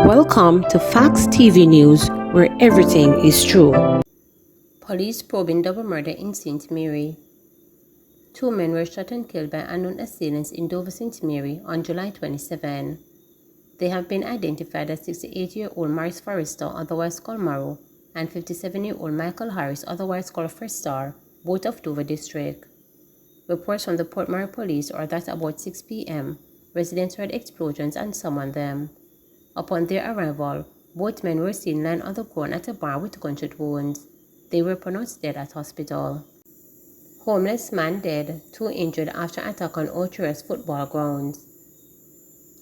Welcome to Facts TV News, where everything is true. Police probing double murder in St. Mary. Two men were shot and killed by unknown assailants in Dover, St. Mary on July 27. They have been identified as 68-year-old Maurice Forrester, otherwise called Morrow, and 57-year-old Michael Harris, otherwise called First Star, both of Dover District. Reports from the Port Murray Police are that about 6 p.m., residents heard explosions and summoned them. Upon their arrival, both men were seen lying on the ground at a bar with gunshot wounds. They were pronounced dead at hospital. Homeless man dead, 2 injured after attack on Old Terrace football grounds.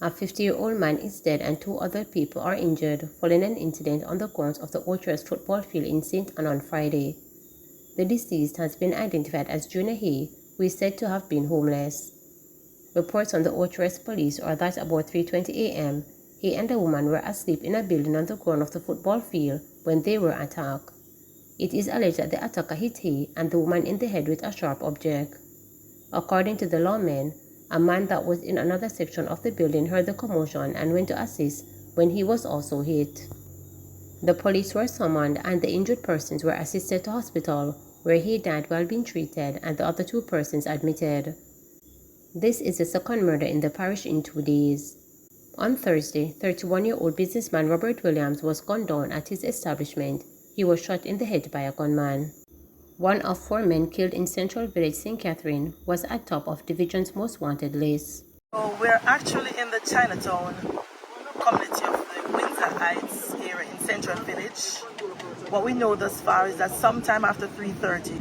A 50-year-old man is dead and 2 other people are injured following an incident on the grounds of the Old Terrace football field in St. Ann on Friday. The deceased has been identified as Junior Hay, who is said to have been homeless. Reports on the Old Terrace police are that about 3:20 a.m., he and a woman were asleep in a building on the ground of the football field when they were attacked. It is alleged that the attacker hit Hay and the woman in the head with a sharp object. According to the lawmen, a man that was in another section of the building heard the commotion and went to assist when he was also hit. The police were summoned and the injured persons were assisted to hospital, where he died while being treated and the other 2 persons admitted. This is the second murder in the parish in 2 days. On Thursday, 31-year-old businessman Robert Williams was gunned down at his establishment. He was shot in the head by a gunman. One of 4 men killed in Central Village, St. Catherine, was at top of Division's most wanted list. So we're actually in the Chinatown community of the Windsor Heights area in Central Village. What we know thus far is that sometime after 3:30,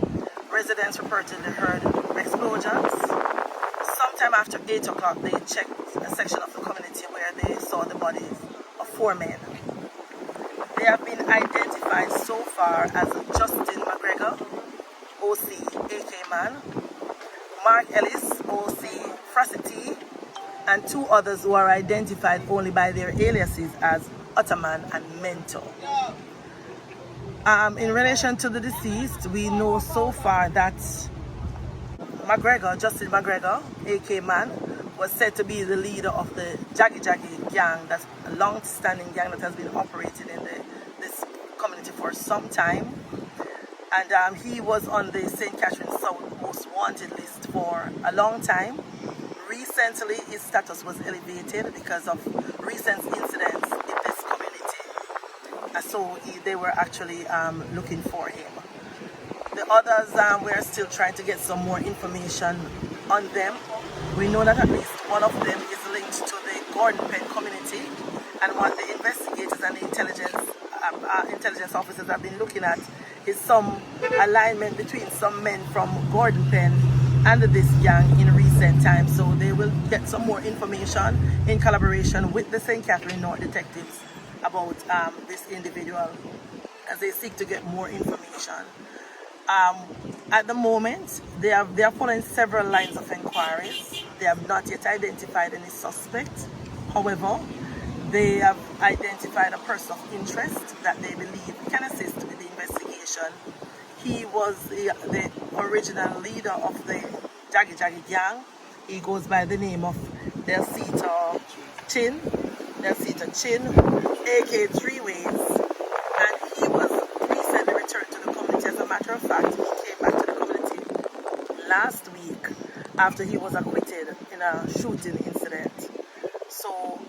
residents reportedly heard explosions. Sometime after 8 o'clock, they checked a section of the community where they saw the bodies of 4 men. They have been identified so far as Justin McGregor, OC, AK Man, Mark Ellis, OC, Fracity, and 2 others who are identified only by their aliases as Ottoman and Mentor. In relation to the deceased, we know so far that Justin McGregor, AK Man, was said to be the leader of the Jaggy gang, that's a long-standing gang that has been operating in this community for some time. And he was on the St. Catherine South most wanted list for a long time. Recently, his status was elevated because of recent incidents in this community. So they were actually looking for him. The others, we're still trying to get some more information on them. We know that at least one of them is linked to the Gordon Pen community, and what the investigators and the intelligence officers have been looking at is some alignment between some men from Gordon Pen and this gang in recent times. So they will get some more information in collaboration with the St. Catherine North detectives about this individual as they seek to get more information. At the moment, they are following several lines of inquiries. They have not yet identified any suspect. However, they have identified a person of interest that they believe can assist with the investigation. He was the original leader of the Jaggy gang. He goes by the name of Delcita Chin, aka 3 Ways, and he was recently returned to the community. As a matter of fact, he came back to the community last week after he was acquitted in a shooting incident. So,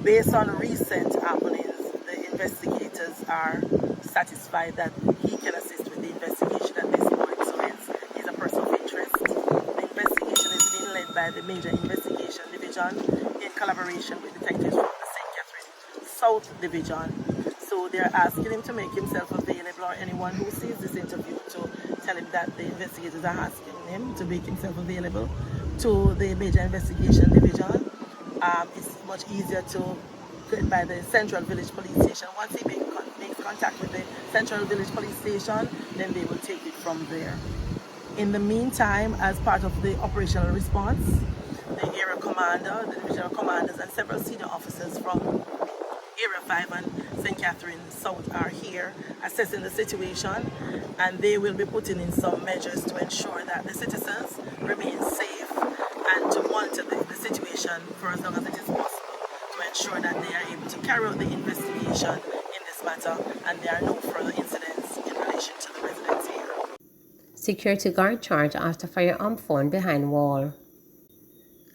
based on recent happenings, the investigators are satisfied that he can assist with the investigation at this point. So hence, he's a person of interest. The investigation is being led by the Major Investigation Division in collaboration with detectives from the St. Catherine South Division. So they're asking him to make himself available, or anyone who sees this interview to tell him that the investigators are asking him to make himself available to the Major Investigation Division. It's much easier to get by the Central Village Police Station. Once he makes contact with the Central Village Police Station, then they will take it from there. In the meantime, as part of the operational response, the area commander, the divisional commanders, and several senior officers from Area 5 and St. Catherine South are here assessing the situation, and they will be putting in some measures to ensure that the citizens remain safe and to monitor the situation for as long as it is possible, to ensure that they are able to carry out the investigation in this matter and there are no further incidents in relation to the residents here. Security guard charged after firearm found behind wall.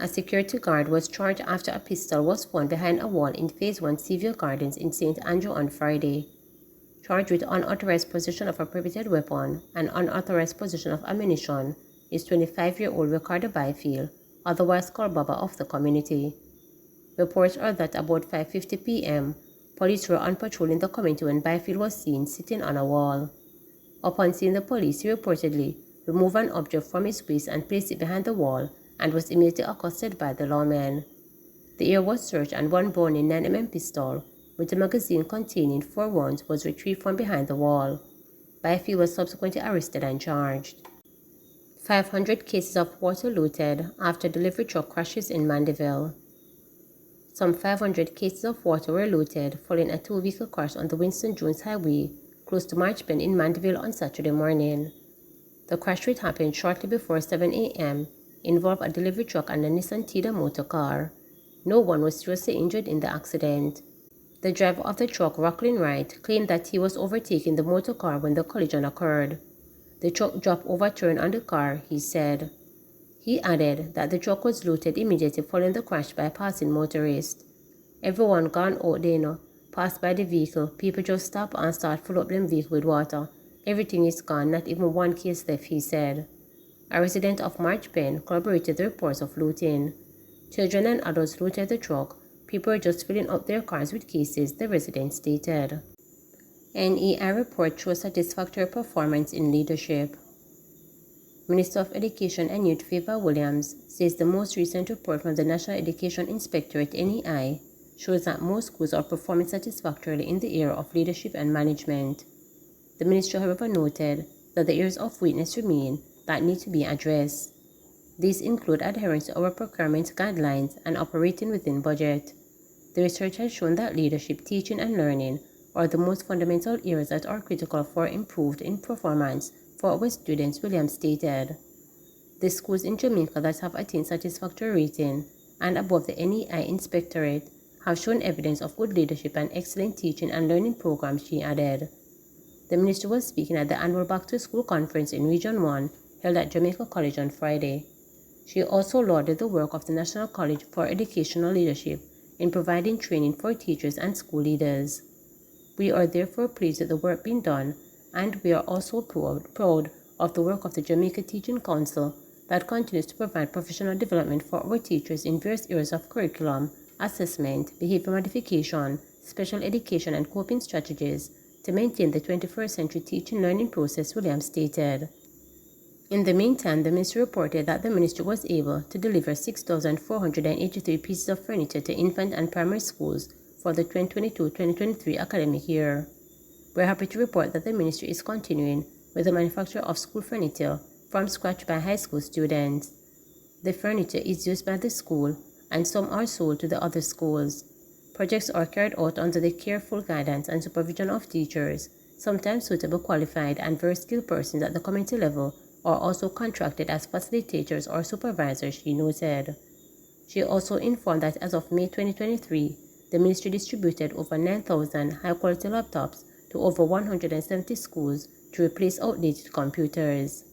A security guard was charged after a pistol was found behind a wall in Phase 1 Seaview Gardens in St. Andrew on Friday. Charged with unauthorized possession of a prohibited weapon and unauthorized possession of ammunition is 25-year-old Ricardo Byfield, otherwise called Baba, of the community. Reports are that about 5:50 p.m., police were on patrol in the community when Byfield was seen sitting on a wall. Upon seeing the police, he reportedly removed an object from his waist and placed it behind the wall and was immediately accosted by the lawmen. The area was searched and one Browning 9mm pistol with a magazine containing 4 rounds was retrieved from behind the wall. Byfield was subsequently arrested and charged. 500 cases of water looted after delivery truck crashes in Mandeville. Some 500 cases of water were looted following a 2-vehicle crash on the Winston Jones Highway close to March Bend in Mandeville on Saturday morning. The crash rate happened shortly before 7 a.m., involved a delivery truck and a Nissan Tida motor car. No one was seriously injured in the accident. The driver of the truck, Rocklin Wright, claimed that he was overtaking the motor car when the collision occurred. The truck dropped overturned on the car, he said. He added that the truck was looted immediately following the crash by a passing motorist. Everyone gone out there, passed by the vehicle, people just stop and start fill up them vehicle with water. Everything is gone, not even one case left, he said. A resident of March Bend corroborated the reports of looting. Children and adults looted the truck. People were just filling up their cars with cases, the resident stated. NEI report shows satisfactory performance in leadership. Minister of Education and Youth Favor Williams says the most recent report from the National Education Inspectorate NEI shows that most schools are performing satisfactorily in the area of leadership and management. The ministry, however, noted that the areas of weakness remain that need to be addressed. These include adherence to our procurement guidelines and operating within budget. The research has shown that leadership, teaching, and learning are the most fundamental areas that are critical for improved in performance for our students, Williams stated. The schools in Jamaica that have attained satisfactory rating and above the NEI Inspectorate have shown evidence of good leadership and excellent teaching and learning programs, she added. The minister was speaking at the annual Back to School conference in Region 1 held at Jamaica College on Friday. She also lauded the work of the National College for Educational Leadership in providing training for teachers and school leaders. We are therefore pleased with the work being done, and we are also proud of the work of the Jamaica Teaching Council that continues to provide professional development for our teachers in various areas of curriculum, assessment, behavior modification, special education, and coping strategies to maintain the 21st century teaching learning process, Williams stated. In the meantime, the ministry reported that the ministry was able to deliver 6,483 pieces of furniture to infant and primary schools for the 2022-2023 academic year. We're happy to report that the ministry is continuing with the manufacture of school furniture from scratch by high school students. The furniture is used by the school and some are sold to the other schools. Projects are carried out under the careful guidance and supervision of teachers, sometimes suitable, qualified, and very skilled persons at the community level are also contracted as facilitators or supervisors, she noted. She also informed that as of May 2023, the ministry distributed over 9,000 high-quality laptops to over 170 schools to replace outdated computers.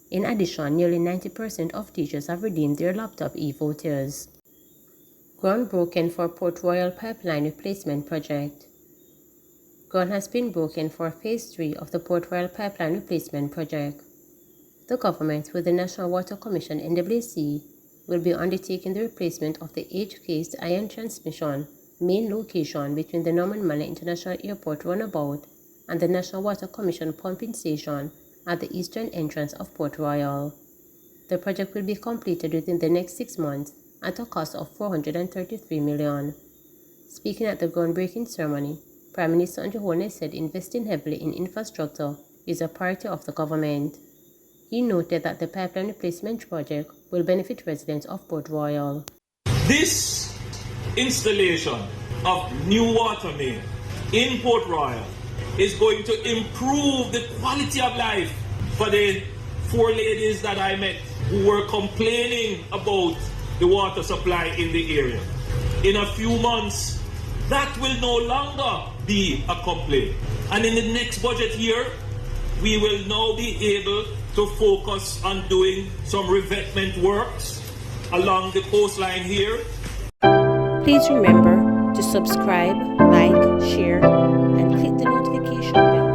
In addition, nearly 90% of teachers have redeemed their laptop e-voters. Ground broken for Port Royal Pipeline Replacement Project. Ground has been broken for Phase 3 of the Port Royal Pipeline Replacement Project. The government, with the National Water Commission (NWC), will be undertaking the replacement of the 8-cased iron transmission main location between the Norman Manley International Airport runabout and the National Water Commission pumping station at the eastern entrance of Port Royal. The project will be completed within the next 6 months at a cost of $433 million. Speaking at the groundbreaking ceremony, Prime Minister Andrew Holness said investing heavily in infrastructure is a priority of the government. He noted that the pipeline replacement project will benefit residents of Port Royal. This installation of new water main in Port Royal is going to improve the quality of life for the 4 ladies that I met who were complaining about the water supply in the area. in a few months, that will no longer be a complaint. And in the next budget year, we will now be able to focus on doing some revetment works along the coastline here. Please remember to subscribe, like, share, and click the notification bell.